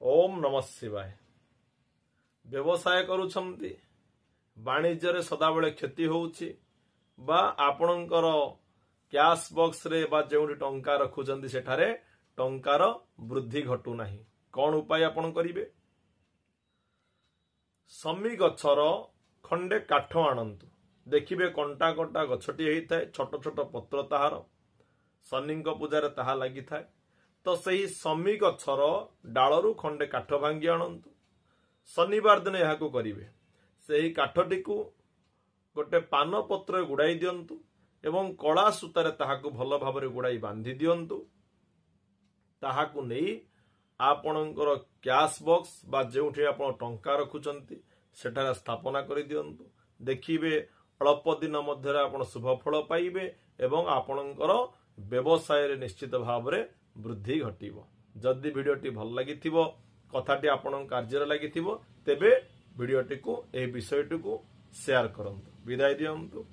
ओम नमः शिवाय। व्यवसाय करुछंती वाणिज्य सदाबले क्षति होउछि बा आपणकर कैश बॉक्स रे बा जेउठी टंका रखुचंती सेठारे टंकार वृद्धि घटू नाही। कौन उपाय आपण करिवे? समी गछर खंडे काठ आणंतु। देखिबे कंटा कंटा गछटी हेइथाय, छोट छोट पत्र ताहार शनि पूजार ताहा लागि थाए। तो सही समी गछर डालरू खंडे काठ भांगी आणंतु। शनिवार दिन यह करिवे। सही काठटी को गोटे पान पत्र गुड़ाई दियंतु एवं कला सूतारे ताहाकु भल भाबरे गुड़ाई बांधी दियंतु। ताहाकु नेई आपणकर कैश बॉक्स बा जेउठी आपण टंका रखुचंती सेठारे स्थापना करि दियंतु। देखिबे अल्प दिन मध्यरे आपण शुभ फल पाइबे एवं आपणकर व्यवसाय रे निश्चित भावरे वृद्धि घटिबो। जदि वीडियोटी भल लागिथिबो, कथाटी आपण कार्य लागिथिबो, तेबे वीडियोटी को ए विषयटी को शेयर करंतु। विदाय दियंतु।